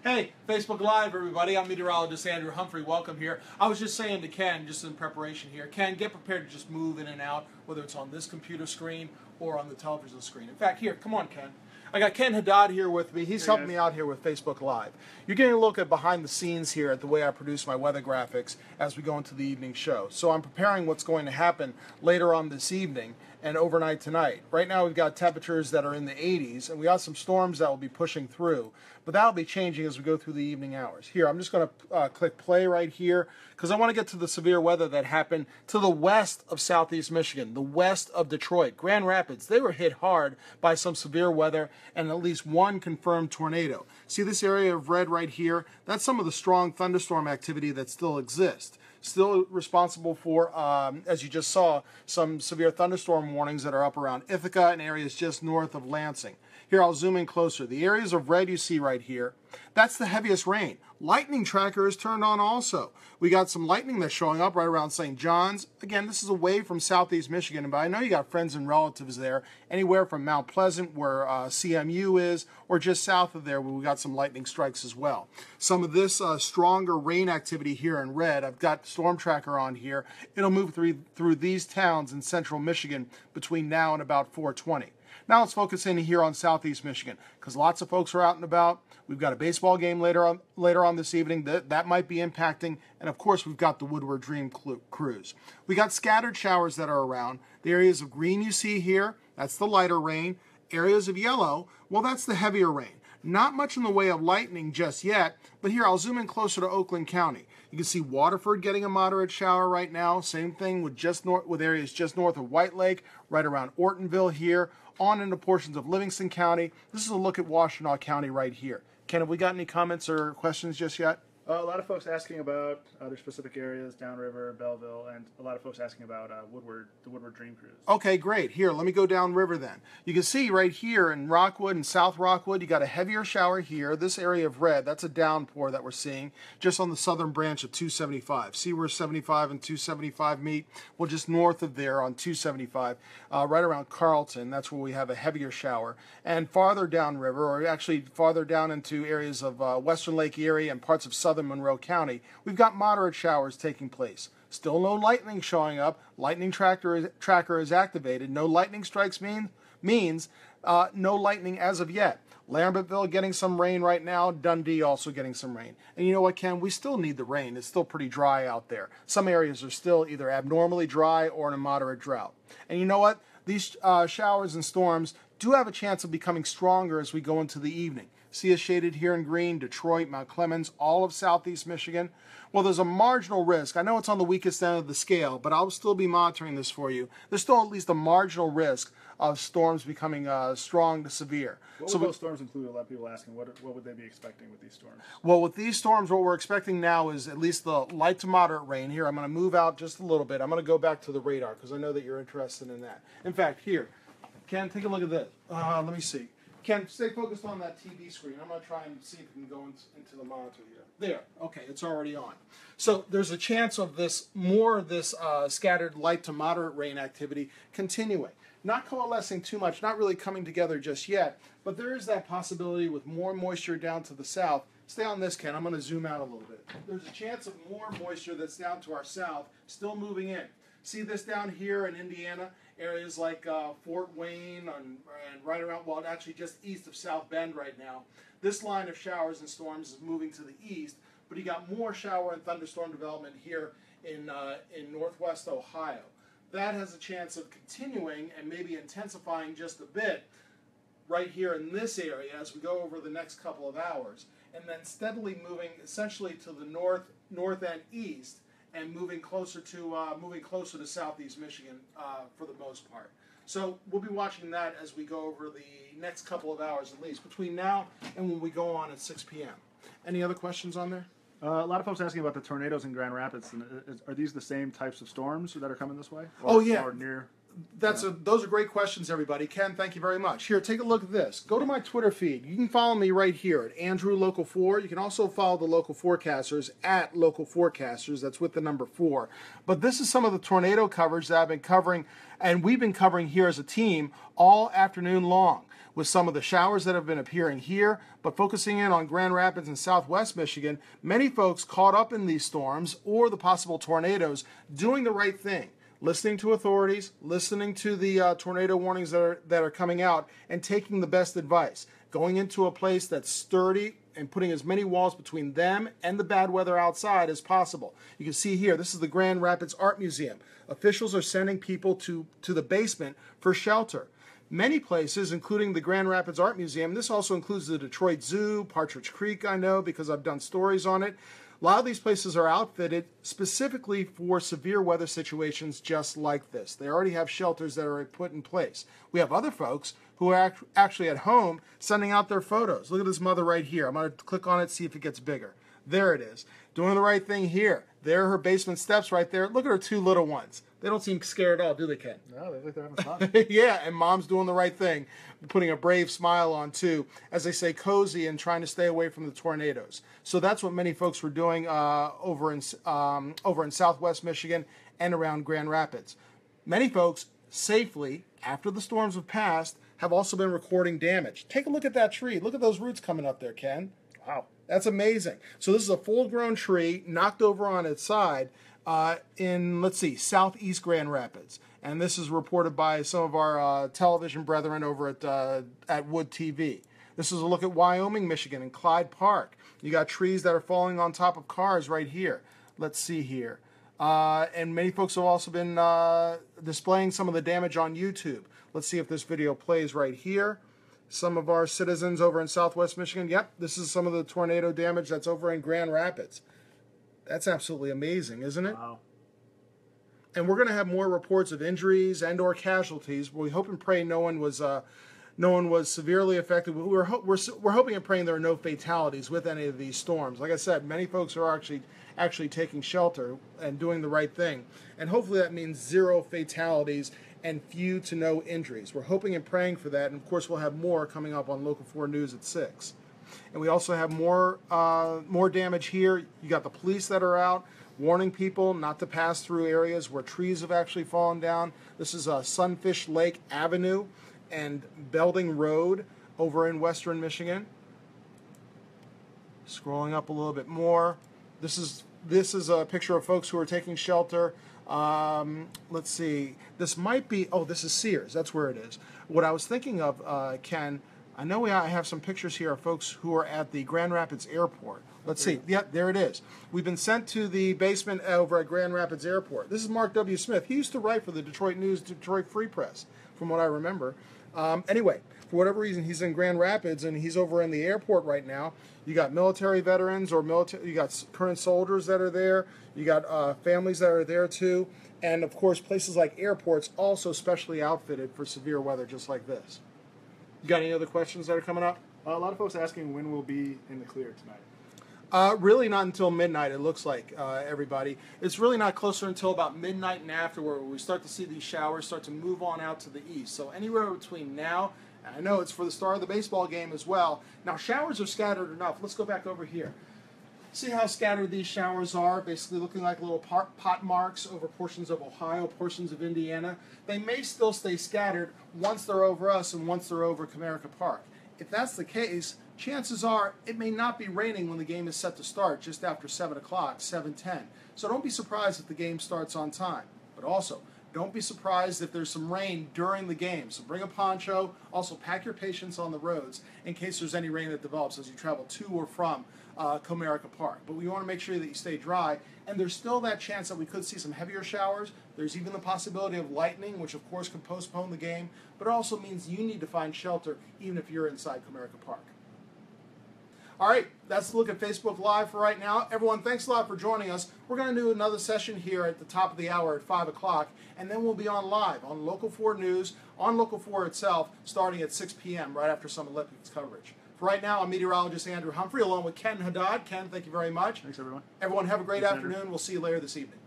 Hey, Facebook Live, everybody. I'm meteorologist Andrew Humphrey. Welcome here. I was just saying to Ken, just in preparation here, Ken, get prepared to just move in and out, whether it's on this computer screen or on the television screen. In fact, here, come on, Ken. I got Ken Haddad here with me. He's helping me out here with Facebook Live. You're getting a look at behind the scenes here at the way I produce my weather graphics as we go into the evening show. So I'm preparing what's going to happen later on this evening and overnight tonight. Right now we've got temperatures that are in the 80s, and we got some storms that will be pushing through, but that'll be changing as we go through the evening hours. Here, I'm just going to click play right here because I want to get to the severe weather that happened to the west of southeast Michigan, the west of Detroit. Grand Rapids, they were hit hard by some severe weather and at least one confirmed tornado. See this area of red right here? That's some of the strong thunderstorm activity that still exists. Still responsible for, as you just saw, some severe thunderstorm warnings that are up around Ithaca and areas just north of Lansing. Here, I'll zoom in closer. The areas of red you see right here, that's the heaviest rain. Lightning tracker is turned on also. We got some lightning that's showing up right around St. John's. Again, this is away from southeast Michigan, but I know you got friends and relatives there, anywhere from Mount Pleasant, where CMU is, or just south of there, where we got some lightning strikes as well. Some of this stronger rain activity here in red, I've got Storm Tracker on here. It'll move through these towns in central Michigan between now and about 4:20. Now let's focus in here on southeast Michigan because lots of folks are out and about. We've got a baseball game later on this evening that might be impacting, and of course we've got the Woodward Dream Cruise. We got scattered showers that are around. The areas of green you see here, that's the lighter rain. Areas of yellow, well, that's the heavier rain. Not much in the way of lightning just yet, but here I'll zoom in closer to Oakland County. You can see Waterford getting a moderate shower right now. Same thing with areas just north of White Lake, right around Ortonville here, on into portions of Livingston County. This is a look at Washtenaw County right here. Ken, have we got any comments or questions just yet? A lot of folks asking about other specific areas, downriver, Belleville, and a lot of folks asking about the Woodward Dream Cruise. Okay, great. Here, let me go downriver then. You can see right here in Rockwood and South Rockwood, you got a heavier shower here. This area of red, that's a downpour that we're seeing just on the southern branch of 275. See where 75 and 275 meet? Well, just north of there on 275, right around Carlton, that's where we have a heavier shower. And farther downriver, or actually farther down into areas of western Lake Erie and parts of southern Monroe County, we've got moderate showers taking place. Still no lightning showing up. Lightning tracker is activated. No lightning strikes means no lightning as of yet. Lambertville getting some rain right now. Dundee also getting some rain. And you know what, Ken? We still need the rain. It's still pretty dry out there. Some areas are still either abnormally dry or in a moderate drought. And you know what? These showers and storms do have a chance of becoming stronger as we go into the evening. See us shaded here in green, Detroit, Mount Clemens, all of southeast Michigan. Well, there's a marginal risk. I know it's on the weakest end of the scale, but I'll still be monitoring this for you. There's still at least a marginal risk of storms becoming strong to severe. What would those storms include? A lot of people asking, what would they be expecting with these storms? Well, with these storms, what we're expecting now is at least the light to moderate rain. Here, I'm going to move out just a little bit. I'm going to go back to the radar because I know that you're interested in that. In fact, here, Ken, take a look at this. Let me see. Ken, stay focused on that TV screen. I'm going to try and see if we can go into the monitor here. There. Okay, it's already on. So there's a chance of more of this scattered light to moderate rain activity continuing. Not coalescing too much, not really coming together just yet, but there is that possibility with more moisture down to the south. Stay on this, Ken. I'm going to zoom out a little bit. There's a chance of more moisture that's down to our south still moving in. See this down here in Indiana? Areas like Fort Wayne and right around, well, actually just east of South Bend right now. This line of showers and storms is moving to the east, but you got more shower and thunderstorm development here in northwest Ohio. That has a chance of continuing and maybe intensifying just a bit right here in this area as we go over the next couple of hours, and then steadily moving essentially to the north and east, and moving closer to southeast Michigan for the most part. So we'll be watching that as we go over the next couple of hours at least, between now and when we go on at 6 p.m. Any other questions on there? A lot of folks asking about the tornadoes in Grand Rapids. Are these the same types of storms that are coming this way? Oh, yeah. Or near? Those are great questions, everybody. Ken, thank you very much. Here, take a look at this. Go to my Twitter feed. You can follow me right here at Andrew Local 4. You can also follow the local forecasters at Local Forecasters. That's with the number 4. But this is some of the tornado coverage that I've been covering, and we've been covering here as a team all afternoon long. with some of the showers that have been appearing here, but focusing in on Grand Rapids and Southwest Michigan, many folks caught up in these storms or the possible tornadoes doing the right thing, listening to authorities, listening to the tornado warnings that are coming out, and taking the best advice, going into a place that's sturdy and putting as many walls between them and the bad weather outside as possible. You can see here, this is the Grand Rapids Art Museum. Officials are sending people to the basement for shelter. Many places, including the Grand Rapids Art Museum, this also includes the Detroit Zoo, Partridge Creek, I know, because I've done stories on it. A lot of these places are outfitted specifically for severe weather situations just like this. They already have shelters that are put in place. We have other folks who are actually at home sending out their photos. Look at this mother right here. I'm going to click on it, see if it gets bigger. There it is. Doing the right thing here. There are her basement steps right there. Look at her two little ones. They don't seem scared at all, do they, Ken? No, they look like they're having fun. Yeah, and Mom's doing the right thing, putting a brave smile on too, as they say, cozy and trying to stay away from the tornadoes. So that's what many folks were doing over in Southwest Michigan and around Grand Rapids. Many folks safely, after the storms have passed, have also been recording damage. Take a look at that tree. Look at those roots coming up there, Ken. Wow. That's amazing. So this is a full-grown tree knocked over on its side in, let's see, southeast Grand Rapids. And this is reported by some of our television brethren over at Wood TV. This is a look at Wyoming, Michigan, and Clyde Park. You got trees that are falling on top of cars right here. Let's see here. And many folks have also been displaying some of the damage on YouTube. Let's see if this video plays right here. Some of our citizens over in Southwest Michigan. Yep, this is some of the tornado damage that's over in Grand Rapids. That's absolutely amazing, isn't it? Wow. And we're going to have more reports of injuries and or casualties. We hope and pray no one was severely affected. We're hoping and praying there are no fatalities with any of these storms. Like I said, many folks are actually taking shelter and doing the right thing. And hopefully that means 0 fatalities and few to no injuries. We're hoping and praying for that, and of course we'll have more coming up on Local 4 News at 6. And we also have more damage here. You got the police that are out warning people not to pass through areas where trees have actually fallen down. This is Sunfish Lake Avenue and Belding Road over in western Michigan. Scrolling up a little bit more. This is a picture of folks who are taking shelter. Let's see. This might be, oh, this is Sears. That's where it is. What I was thinking of, Ken, I know I have some pictures here of folks who are at the Grand Rapids Airport. Let's see. Yep, there it is. We've been sent to the basement over at Grand Rapids Airport. This is Mark W. Smith. He used to write for the Detroit News, Detroit Free Press, from what I remember. Anyway, for whatever reason, he's in Grand Rapids and he's over in the airport right now. You got military veterans or you got current soldiers that are there. You got families that are there too. And of course, places like airports also specially outfitted for severe weather just like this. You got any other questions that are coming up? A lot of folks asking when we'll be in the clear tonight. Really not until midnight, it looks like, everybody. It's really not closer until about midnight and after where we start to see these showers start to move on out to the east. So anywhere between now, and I know it's for the start of the baseball game as well. Now, showers are scattered enough. Let's go back over here. See how scattered these showers are, basically looking like little pot marks over portions of Ohio, portions of Indiana. They may still stay scattered once they're over us and once they're over Comerica Park. If that's the case, chances are it may not be raining when the game is set to start just after 7 o'clock, 7:10. So don't be surprised if the game starts on time. But also, don't be surprised if there's some rain during the game. So bring a poncho. Also, pack your patience on the roads in case there's any rain that develops as you travel to or from Comerica Park. But we want to make sure that you stay dry. And there's still that chance that we could see some heavier showers. There's even the possibility of lightning, which of course can postpone the game. But it also means you need to find shelter even if you're inside Comerica Park. All right, that's the look at Facebook Live for right now. Everyone, thanks a lot for joining us. We're going to do another session here at the top of the hour at 5 o'clock, and then we'll be on live on Local 4 News, on Local 4 itself, starting at 6 p.m. right after some Olympics coverage. For right now, I'm meteorologist Andrew Humphrey, along with Ken Haddad. Ken, thank you very much. Thanks, everyone. Everyone, have a great Thanks, afternoon. Andrew. We'll see you later this evening.